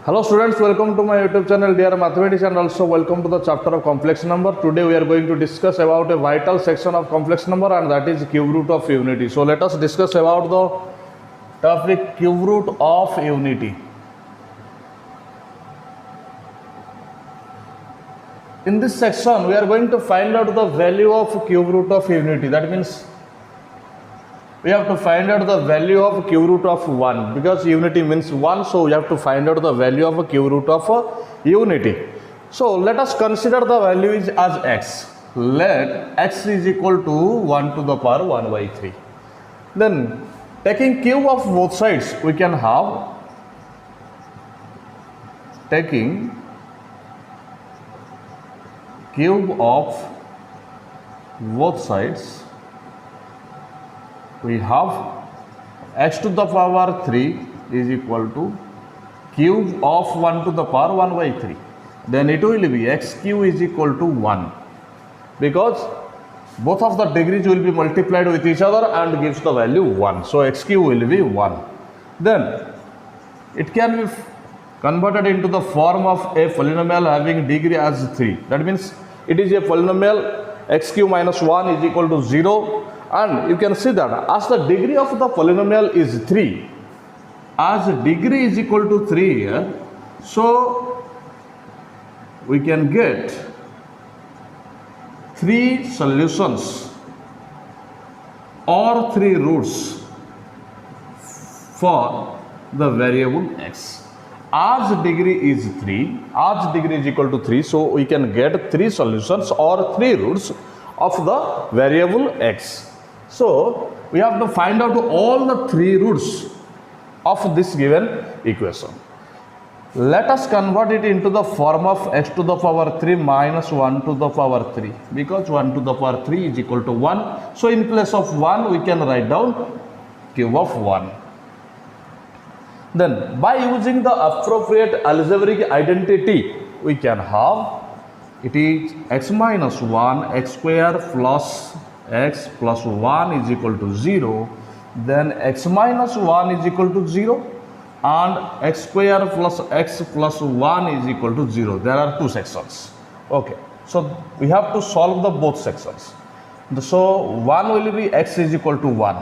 Hello students, welcome to my YouTube channel Dear Mathematics, and also welcome to the chapter of complex number. Today we are going to discuss about a vital section of complex number, and that is cube root of unity. So let us discuss about the topic cube root of unity. In this section we are going to find out the value of cube root of unity. That means we have to find out the value of cube root of 1, because unity means 1, so we have to find out the value of a cube root of a unity. So let us consider the value is as x. Let x is equal to 1 to the power 1 by 3. Then taking cube of both sides, we can have taking cube of both sides, we have x to the power 3 is equal to cube of 1 to the power 1 by 3. Then it will be x cube is equal to 1, because both of the degrees will be multiplied with each other and gives the value 1. So x cube will be 1. Then it can be converted into the form of a polynomial having degree as 3. That means it is a polynomial x cube minus 1 is equal to 0. And you can see that as the degree of the polynomial is 3, as degree is equal to 3 here, so we can get 3 solutions or 3 roots for the variable x. As degree is 3, as degree is equal to 3, so we can get 3 solutions or 3 roots of the variable x. So we have to find out all the 3 roots of this given equation. Let us convert it into the form of x to the power 3 minus 1 to the power 3, because 1 to the power 3 is equal to 1. So in place of 1 we can write down cube of 1. Then by using the appropriate algebraic identity, we can have it is x minus 1 x square plus x plus 1 is equal to 0. Then x minus 1 is equal to 0 and x square plus x plus 1 is equal to 0. There are 2 sections. Okay, so we have to solve the both sections. So 1 will be x is equal to 1.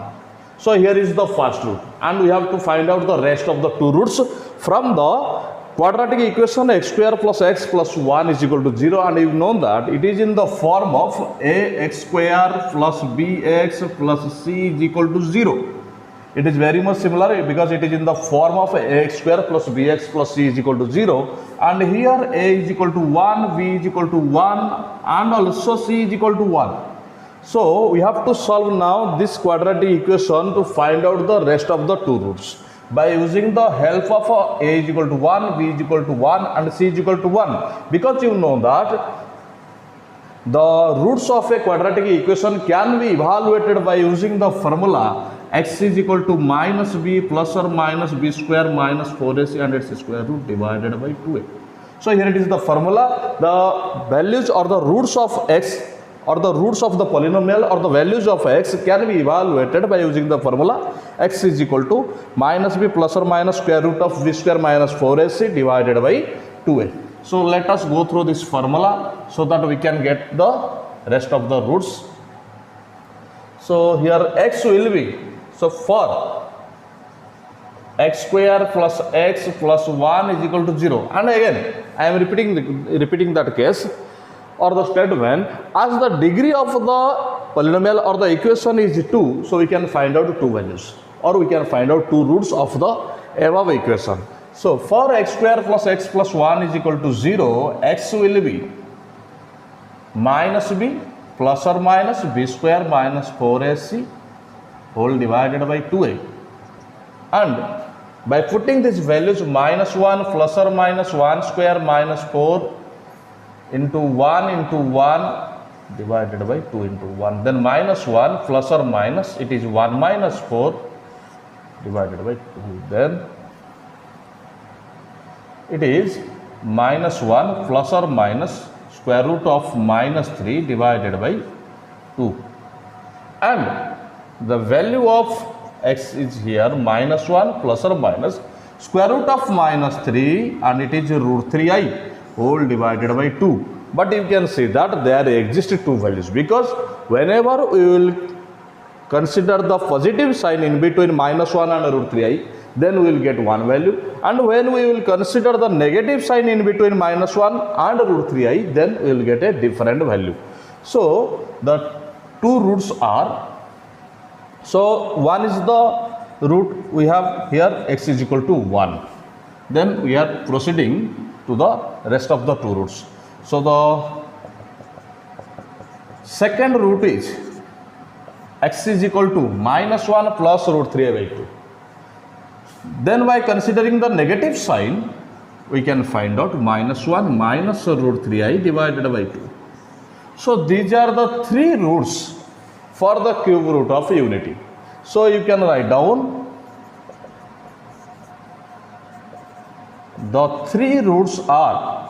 So here is the first root, and we have to find out the rest of the 2 roots from the quadratic equation x square plus x plus 1 is equal to 0, and you know that it is in the form of ax square plus bx plus c is equal to 0. It is very much similar because it is in the form of ax square plus bx plus c is equal to 0, and here a is equal to 1, b is equal to 1 and also c is equal to 1. So we have to solve now this quadratic equation to find out the rest of the 2 roots by using the help of a is equal to 1, b is equal to 1 and c is equal to 1, because you know that the roots of a quadratic equation can be evaluated by using the formula x is equal to minus b plus or minus b square minus 4ac and its square root divided by 2a. So here it is the formula. The values or the roots of x or the roots of the polynomial or the values of x can be evaluated by using the formula x is equal to minus b plus or minus square root of b square minus 4ac divided by 2a. So let us go through this formula so that we can get the rest of the roots. So here x will be, so for x square plus x plus 1 is equal to 0, and again I am repeating that case or the statement, as the degree of the polynomial or the equation is 2, so we can find out 2 values or we can find out 2 roots of the above equation. So for x square plus x plus 1 is equal to 0, x will be minus b plus or minus b square minus 4ac whole divided by 2a, and by putting these values minus 1 plus or minus 1 square minus 4 into 1 divided by 2 into 1, then minus 1 plus or minus it is 1 minus 4 divided by 2, then it is minus 1 plus or minus square root of minus 3 divided by 2, and the value of x is here minus 1 plus or minus square root of minus 3 and it is root 3i whole divided by 2. But you can see that there exist two values, because whenever we will consider the positive sign in between minus 1 and root 3i, then we will get one value, and when we will consider the negative sign in between minus 1 and root 3i, then we will get a different value. So the two roots are, so one is the root we have here, x is equal to 1. Then we are proceeding to the rest of the two roots. So the second root is x is equal to minus 1 plus root 3i by 2. Then by considering the negative sign, we can find out minus 1 minus root 3i divided by 2. So these are the three roots for the cube root of unity. So you can write down the three roots of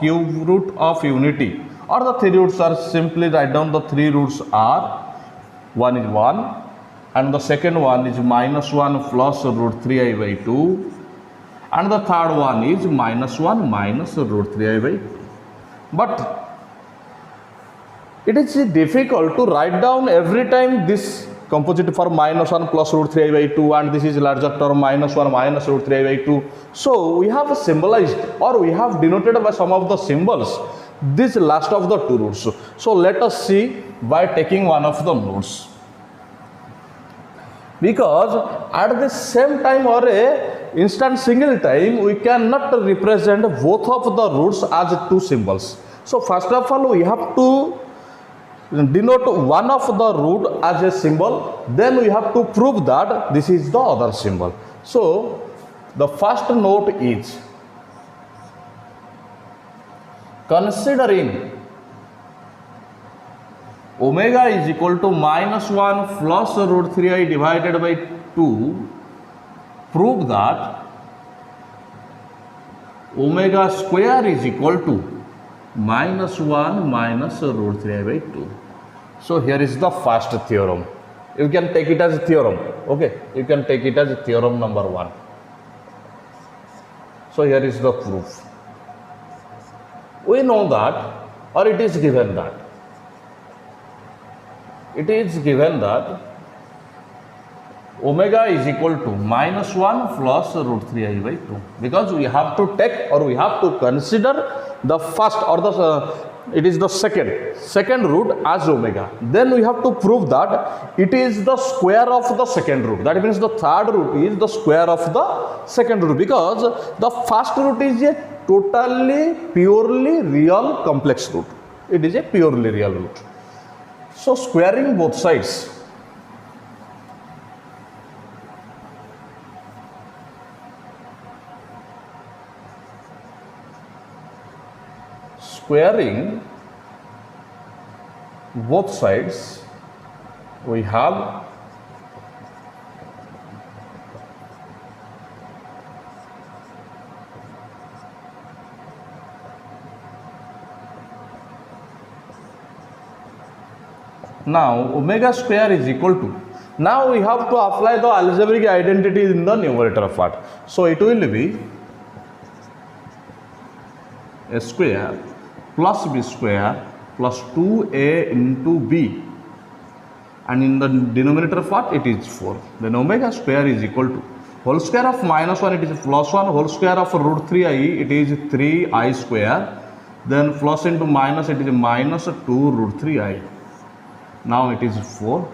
cube root of unity, or the three roots are, simply write down the three roots are, one is 1 and the second one is minus 1 plus root 3i by 2, and the third one is minus 1 minus root 3i by 2. But it is difficult to write down every time this composite for minus 1 plus root 3i by 2, and this is larger term minus 1 minus root 3i by 2. So we have symbolized, or we have denoted by some of the symbols, this last of the two roots. So let us see by taking one of the nodes, because at the same time or a instant single time we cannot represent both of the roots as two symbols. So first of all we have to denote one of the root as a symbol, then we have to prove that this is the other symbol. So the first note is, considering omega is equal to minus 1 plus root 3i divided by 2, prove that omega square is equal to minus 1 minus root 3i by 2. So here is the first theorem. You can take it as a theorem. Okay, you can take it as theorem number 1. So here is the proof. We know that, or it is given that, omega is equal to minus 1 plus root 3i by 2, because we have to take, or we have to consider the first, or the it is the second root as omega. Then we have to prove that it is the square of the second root. That means the third root is the square of the second root, because the first root is a totally purely real complex root. It is a purely real root. So squaring both sides, we have now omega square is equal to, now we have to apply the algebraic identity in the numerator part. So it will be a square plus b square plus 2a into b, and in the denominator part it is 4. Then omega square is equal to whole square of minus 1, it is plus 1, whole square of root 3i, it is 3i square, then plus into minus, it is minus 2 root 3i. Now it is 4.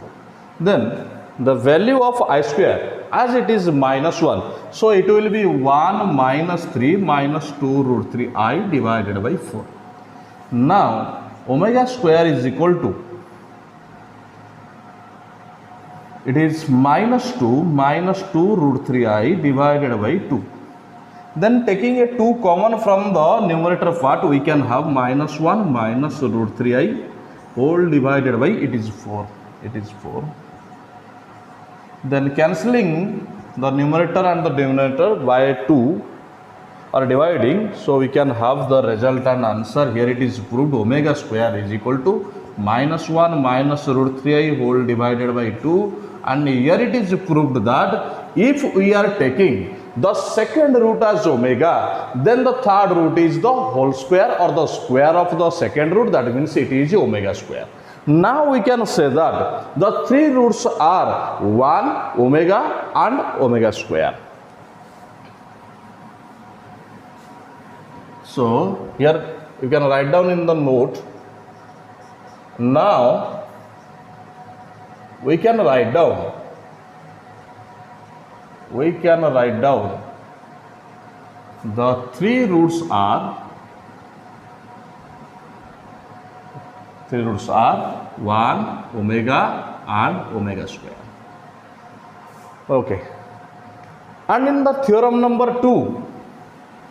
Then the value of I square, as it is minus 1, so it will be 1 minus 3 minus 2 root 3i divided by 4. Now omega square is equal to, it is minus 2 root 3i divided by 2. Then taking a 2 common from the numerator part, we can have minus 1 minus root 3i whole divided by, it is 4. Then cancelling the numerator and the denominator by 2 or dividing, so we can have the resultant answer. Here it is proved omega square is equal to minus 1 minus root 3i whole divided by 2 and here it is proved that if we are taking the second root as omega, then the third root is the whole square or the square of the second root, that means it is omega square. Now we can say that the three roots are 1, omega and omega square. So here you can write down in the note. Now we can write down the three roots are 1, omega and omega square. Okay. And in the theorem number 2,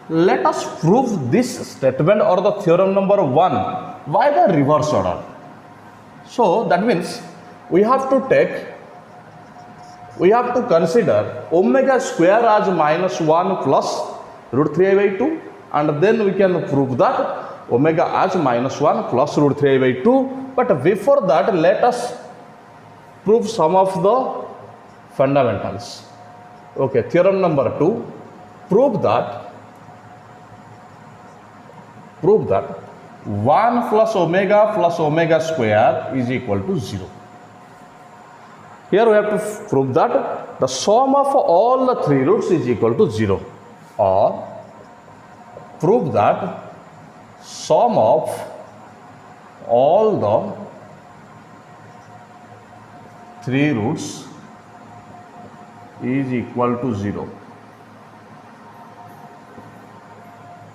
let us prove this statement or the theorem number 1 by the reverse order. So that means we have to consider omega square as -1 plus root 3i by 2, and then we can prove that omega as -1 plus root 3i by 2. But before that, let us prove some of the fundamentals. Okay, theorem number 2, prove that 1 plus omega square is equal to 0. Here we have to prove that the sum of all the three roots is equal to 0, or prove that sum of all the three roots is equal to 0.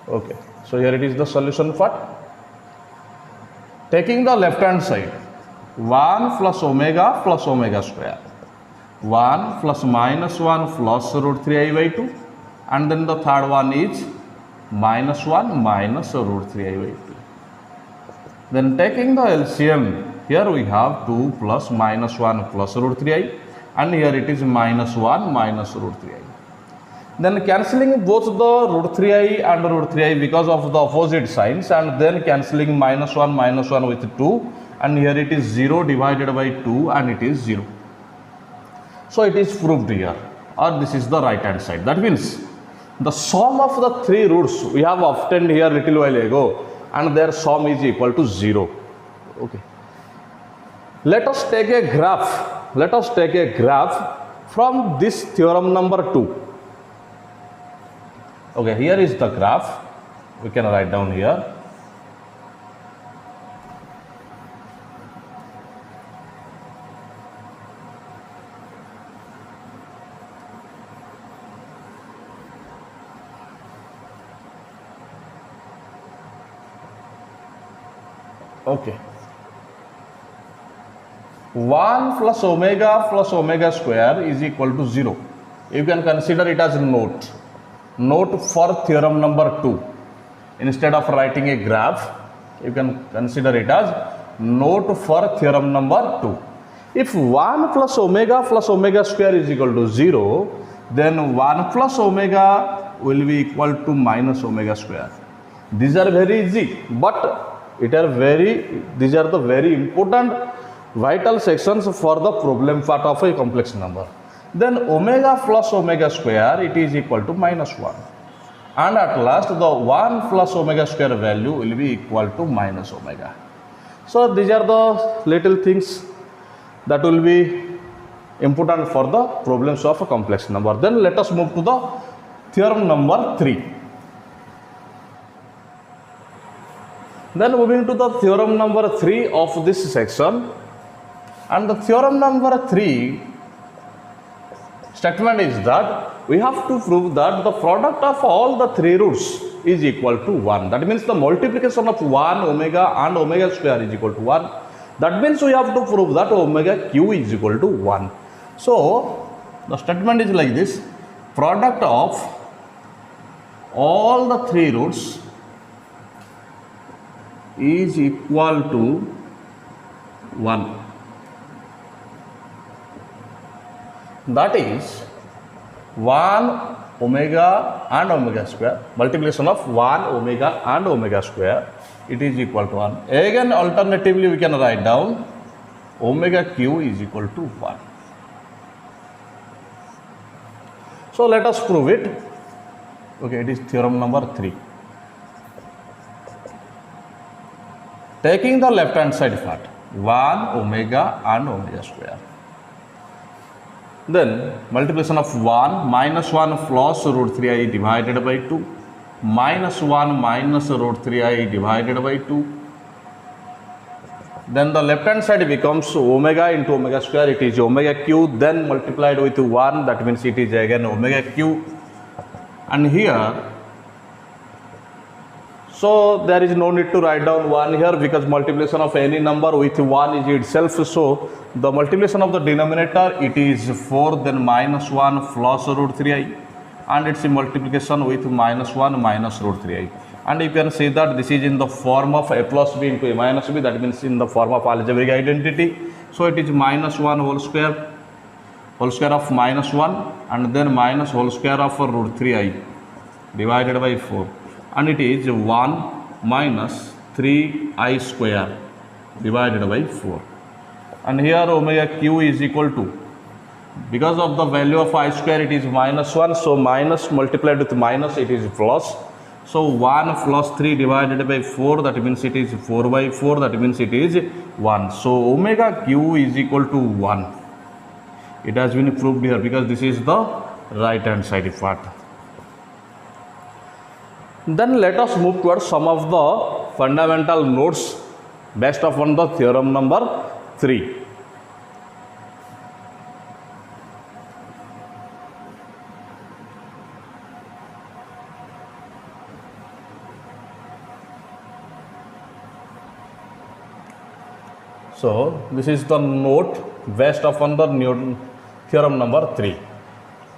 Okay, so here it is the solution part. Taking the left hand side, 1 plus omega square, 1 plus -1 plus root 3i by 2, and then the third one is -1 minus root 3i by 2. Then taking the LCM, here we have 2 plus -1 plus root 3i, and here it is -1 minus root 3i. Then cancelling both the root 3i and root 3i because of the opposite signs, and then cancelling -1 with 2, and here it is 0 divided by 2 and it is 0. So it is proved here, or this is the right hand side. That means the sum of the three roots we have obtained here little while ago, and their sum is equal to 0. Okay. Let us take a graph from this theorem number 2. Okay, here is the graph. We can write down here. Okay. 1 plus omega square is equal to 0. You can consider it as a note for theorem number 2. Instead of writing a graph, you can consider it as note for theorem number 2. If 1 plus omega square is equal to 0, then 1 plus omega will be equal to minus omega square. These are very easy, but these are the very important vital sections for the problem part of a complex number. Then omega plus omega square, it is equal to -1, and at last the 1 plus omega square value will be equal to minus omega. So these are the little things that will be important for the problems of a complex number. Then let us move to the theorem number 3. Then moving to the theorem number 3 of this section, and the theorem number 3 statement is that we have to prove that the product of all the three roots is equal to 1. That means the multiplication of 1 omega and omega square is equal to 1. That means we have to prove that omega q is equal to 1. So the statement is like this: product of all the three roots is equal to 1. That is 1 omega and omega square, multiplication of 1 omega and omega square, it is equal to 1. Again, alternatively we can write down omega q is equal to 1. So let us prove it. Okay, it is theorem number 3. Taking the left hand side part, 1 omega and omega square. Then multiplication of 1 minus 1 plus root 3i divided by 2 minus 1 minus root 3i divided by 2. Then the left hand side becomes omega into omega square, it is omega q, then multiplied with 1, that means it is again omega q. And here, so there is no need to write down 1 here because multiplication of any number with 1 is itself. So the multiplication of the denominator, it is 4, then minus 1 plus root 3i, and it's a multiplication with minus 1 minus root 3i. And you can see that this is in the form of a plus b into a minus b, that means in the form of algebraic identity. So it is minus 1 whole square of minus 1, and then minus whole square of root 3i divided by 4, and it is 1 minus 3i square divided by 4. And here omega q is equal to, because of the value of I square it is minus 1, so minus multiplied with minus it is plus. So 1 plus 3 divided by 4, that means it is 4 by 4, that means it is 1. So omega q is equal to 1. It has been proved here because this is the right hand side part. Then let us move towards some of the fundamental notes based upon the theorem number 3. So this is the note based upon the Newton theorem number 3.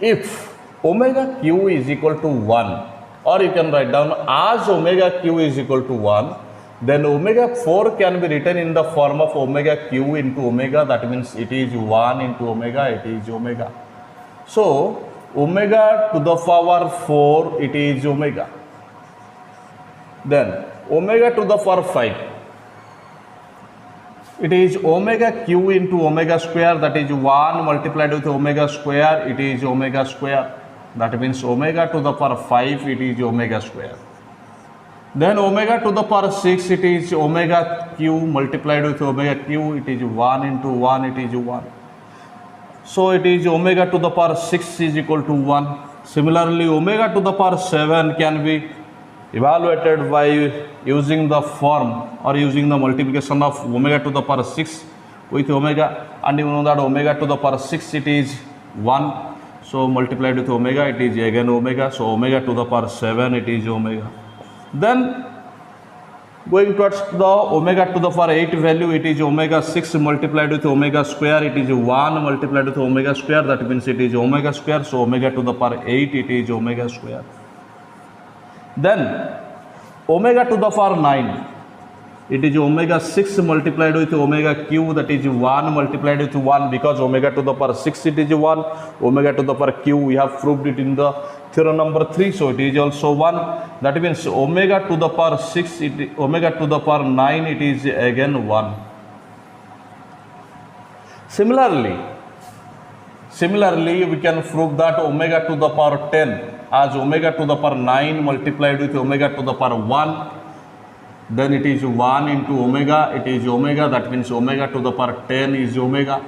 If omega q is equal to 1, or you can write down as omega q is equal to 1, then omega 4 can be written in the form of omega q into omega, that means it is 1 into omega, it is omega. So omega to the power 4, it is omega. Then omega to the power 5, it is omega q into omega square, that is 1 multiplied with omega square, it is omega square. That means omega to the power 5, it is omega square. Then omega to the power 6, it is omega q multiplied with omega q, it is 1 into 1, it is 1. So it is omega to the power 6 is equal to 1. Similarly, omega to the power 7 can be evaluated by using the form or using the multiplication of omega to the power 6 with omega, and you know that omega to the power 6 it is 1, so multiplied with omega it is again omega, so omega to the power 7 it is omega. Then going towards the omega to the power 8 value, it is omega 6 multiplied with omega square, it is 1 multiplied with omega square, that means it is omega square, so omega to the power 8 it is omega square. Then omega to the power 9, it is omega 6 multiplied with omega q, that is 1 multiplied with 1, because omega to the power 6 it is 1, omega to the power q we have proved it in the theorem number 3, so it is also 1. That means omega to the power 6, omega to the power 9 it is again 1. Similarly we can prove that omega to the power 10 as omega to the power 9 multiplied with omega to the power 1, then it is 1 into omega, it is omega, that means omega to the power 10 is omega.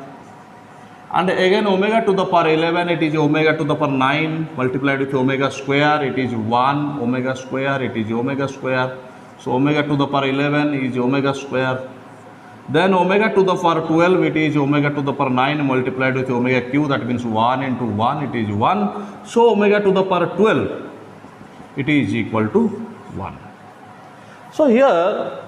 And again omega to the power 11, it is omega to the power 9 multiplied with omega square, it is 1 omega square, it is omega square. So omega to the power 11 is omega square. Then omega to the power 12, it is omega to the power 9 multiplied with omega q, that means 1 into 1, it is 1. So omega to the power 12, it is equal to 1. So here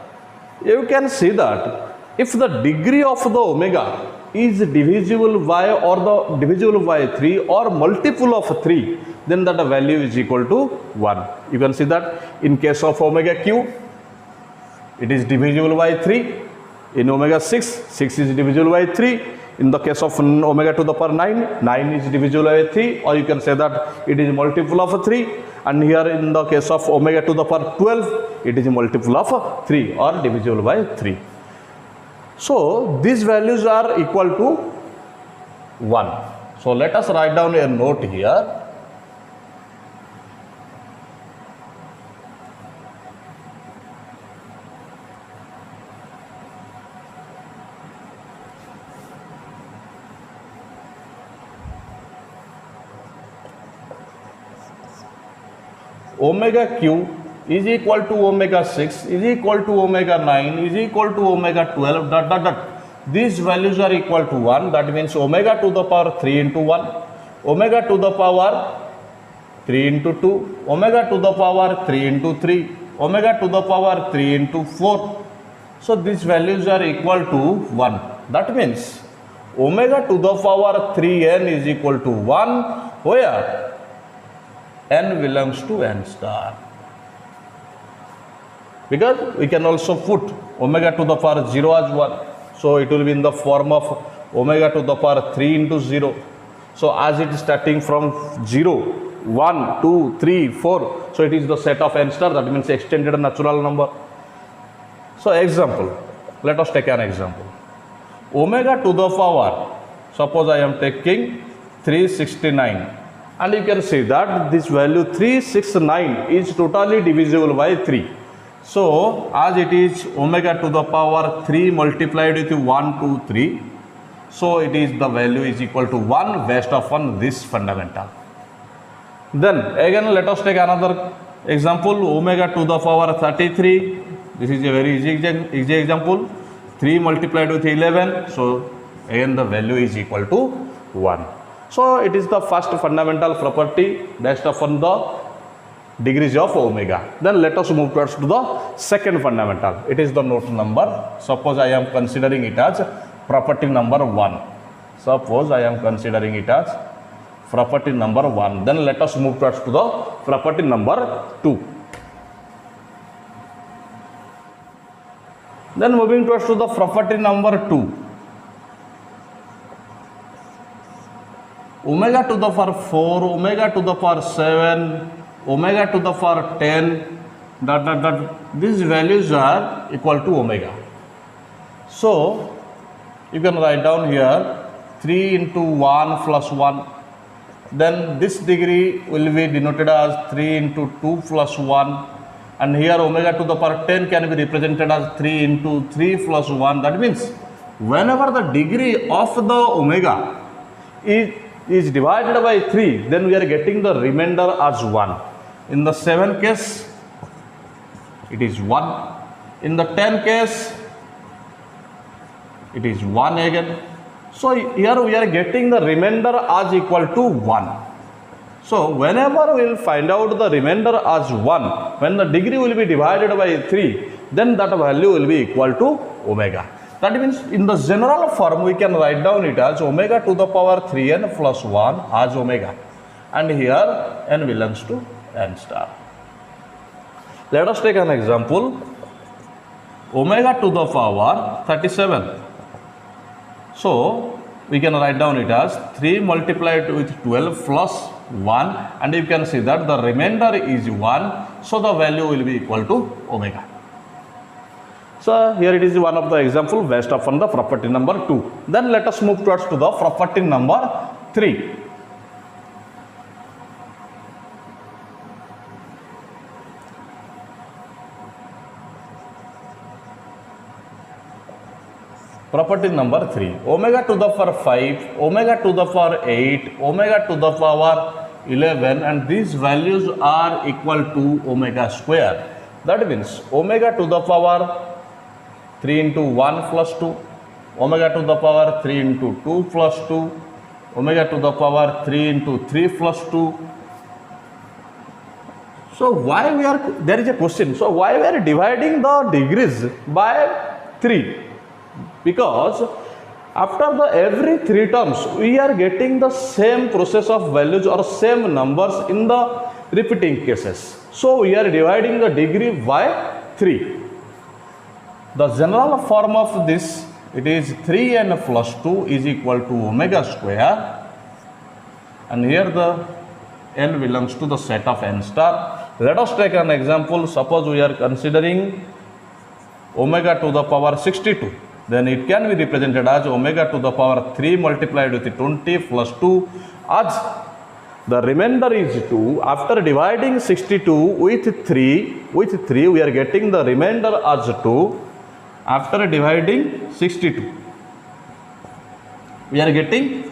you can see that if the degree of the omega is divisible by or the divisible by 3 or multiple of 3, then that the value is equal to 1. You can see that in case of omega q, it is divisible by 3. In omega 6 is divisible by 3. In the case of omega to the power 9 is divisible by 3, or you can say that it is multiple of 3. And here in the case of omega to the power 12, it is multiple of 3 or divisible by 3. So these values are equal to 1. So let us write down a note here. omega q is equal to omega 6 is equal to omega 9 is equal to omega 12 dot dot dot. These values are equal to 1. That means omega to the power 3 into 1, omega to the power 3 into 2, omega to the power 3 into 3, omega to the power 3 into 4. So these values are equal to 1. That means omega to the power 3n is equal to 1, where n belongs to n star. Because we can also put omega to the power 0 as 1. So it will be in the form of omega to the power 3 into 0. So as it is starting from 0, 1, 2, 3, 4. So it is the set of n star, that means extended natural number. So example, let us take an example. Omega to the power, suppose I am taking 369, and you can see that this value 369 is totally divisible by 3. So as it is omega to the power 3 multiplied with 1, 2, 3. So it is the value is equal to 1 based upon this fundamental. Then again let us take another example, omega to the power 33. This is a very easy example. 3 multiplied with 11. So again the value is equal to 1. So it is the first fundamental property based upon the degrees of omega. Then let us move towards to the second fundamental. It is the note number. Suppose I am considering it as property number 1. Suppose I am considering it as property number 1. Then let us move towards to the property number 2. Then moving towards to the property number 2. Omega to the power 4, omega to the power 7, omega to the power 10, that these values are equal to omega. So you can write down here 3 into 1 plus 1. Then this degree will be denoted as 3 into 2 plus 1. And here omega to the power 10 can be represented as 3 into 3 plus 1. That means whenever the degree of the omega is divided by 3, then we are getting the remainder as 1. In the 7 case, it is 1. In the 10 case, it is 1 again. So here we are getting the remainder as equal to 1. So whenever we will find out the remainder as 1, when the degree will be divided by 3, then that value will be equal to omega. That means in the general form we can write down it as omega to the power 3n plus 1 as omega. And here n belongs to n star. Let us take an example. Omega to the power 37. So we can write down it as 3 multiplied with 12 plus 1, and you can see that the remainder is 1. So the value will be equal to omega. So here it is one of the example based upon the property number 2. Then let us move towards to the property number 3. Property number 3, omega to the power 5, omega to the power 8, omega to the power 11, and these values are equal to omega square. That means omega to the power 3 into 1 plus 2, omega to the power 3 into 2 plus 2, omega to the power 3 into 3 plus 2. So why we are, there is a question, so why we are dividing the degrees by 3? Because after the every 3 terms we are getting the same process of values or same numbers in the repeating cases. So we are dividing the degree by 3. The general form of this, it is 3n plus 2 is equal to omega square, and here the n belongs to the set of n star. Let us take an example. Suppose we are considering omega to the power 62. Then it can be represented as omega to the power 3 multiplied with 20 plus 2, as the remainder is 2. After dividing 62 with 3 we are getting the remainder as 2. After dividing 62 we are getting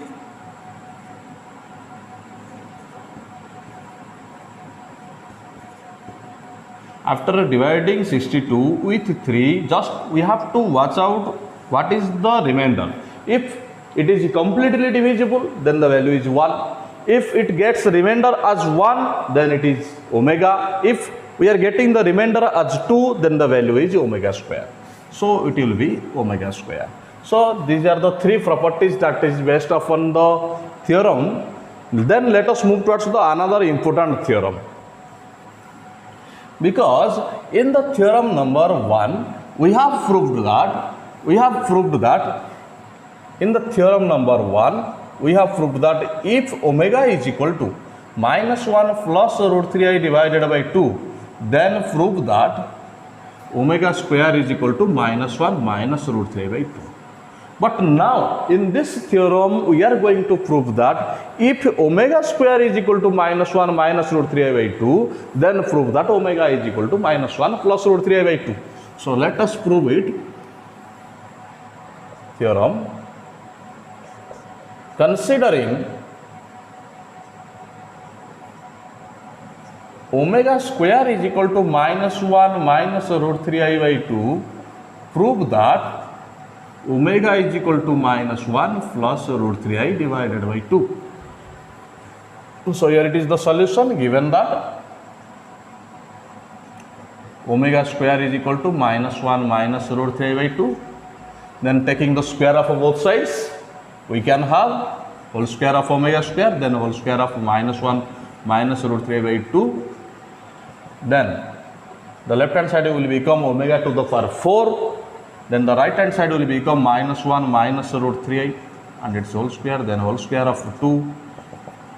after dividing 62 with 3, just we have to watch out what is the remainder. If it is completely divisible, then the value is 1. If it gets remainder as 1, then it is omega. If we are getting the remainder as 2, then the value is omega square. So it will be omega square. So these are the three properties that is based upon the theorem. Then let us move towards the another important theorem. Because in the theorem number 1, we have proved that in the theorem number 1, we have proved that if omega is equal to minus 1 plus root 3i divided by 2, then prove that omega square is equal to minus 1 minus root 3 by 2. But now in this theorem we are going to prove that if omega square is equal to minus 1 minus root 3i by 2, then prove that omega is equal to minus 1 plus root 3i by 2. So let us prove it. Theorem. Considering omega square is equal to minus 1 minus root 3i by 2, prove that omega is equal to minus 1 plus root 3i divided by 2. So here it is the solution. Given that omega square is equal to minus 1 minus root 3i by 2, then taking the square of both sides, we can have whole square of omega square, then whole square of minus 1 minus root 3 by 2. Then the left hand side will become omega to the power 4. Then the right hand side will become minus 1 minus root 3i and its whole square, then whole square of 2.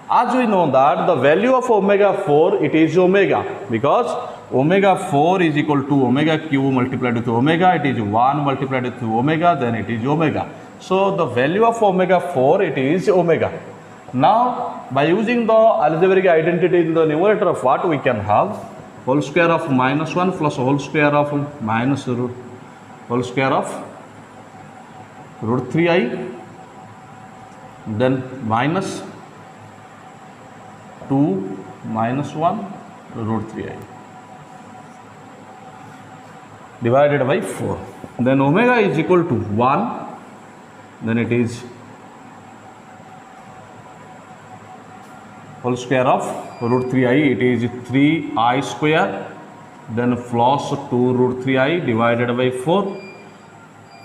As we know that the value of omega 4, it is omega, because omega 4 is equal to omega cube multiplied with omega. It is 1 multiplied with omega, then it is omega. So the value of omega 4, it is omega. Now by using the algebraic identity in the numerator of what we can have, whole square of minus 1 plus whole square of minus root whole square of root 3i, then minus 2 minus 1 root 3i divided by 4. Then omega is equal to 1, then it is whole square of root 3i, it is 3i square, then plus 2 root 3i divided by 4.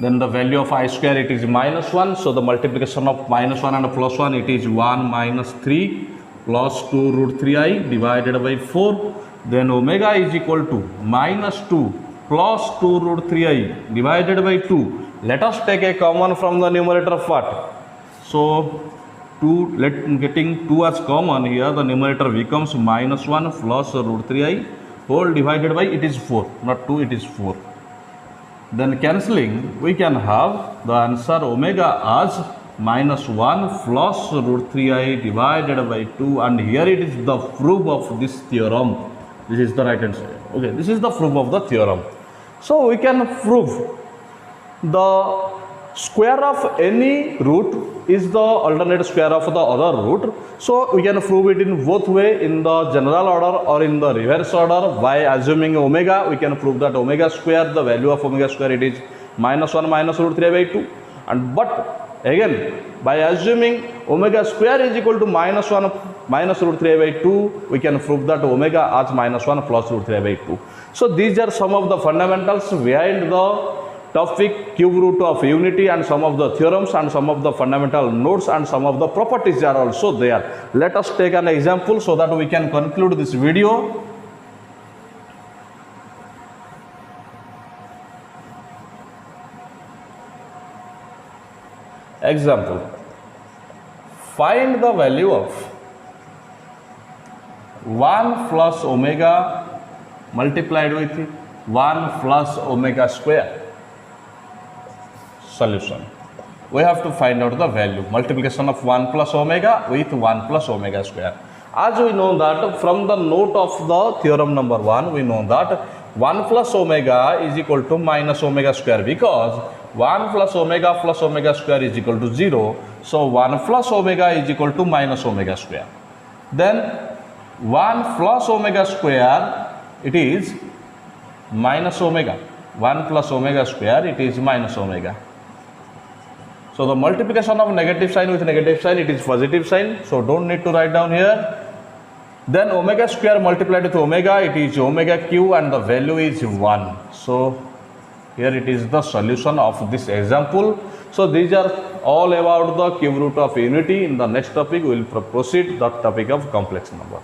Then the value of I square, it is minus 1. So the multiplication of minus 1 and plus 1, it is 1 minus 3 plus 2 root 3i divided by 4. Then omega is equal to minus 2 plus 2 root 3i divided by 2. Let us take a common from the numerator of what? So getting 2 as common here, the numerator becomes minus 1 plus root 3i whole divided by, it is 4, not 2, it is 4. Then cancelling, we can have the answer omega as minus 1 plus root 3i divided by 2, and here it is the proof of this theorem. This is the right hand side. Okay, this is the proof of the theorem. So we can prove the square of any root is the alternate square of the other root. So we can prove it in both way, in the general order or in the reverse order. By assuming omega, we can prove that omega square, the value of omega square, it is minus 1 minus root 3 by 2. And but again, by assuming omega square is equal to minus 1 minus root 3 by 2, we can prove that omega as minus 1 plus root 3 by 2. So these are some of the fundamentals behind the topic cube root of unity, and some of the theorems and some of the fundamental notes and some of the properties are also there. Let us take an example so that we can conclude this video. Example, find the value of 1 plus omega multiplied with 1 plus omega square. Solution, we have to find out the value, multiplication of 1 plus omega with 1 plus omega square. As we know that from the note of the theorem number 1, we know that 1 plus omega is equal to minus omega square, because 1 plus omega square is equal to 0. So 1 plus omega is equal to minus omega square. Then 1 plus omega square, it is minus omega. 1 plus omega square, it is minus omega. So the multiplication of negative sign with negative sign, it is positive sign. So don't need to write down here. Then omega square multiplied with omega, it is omega q and the value is 1. So here it is the solution of this example. So these are all about the cube root of unity. In the next topic we will proceed the topic of complex number.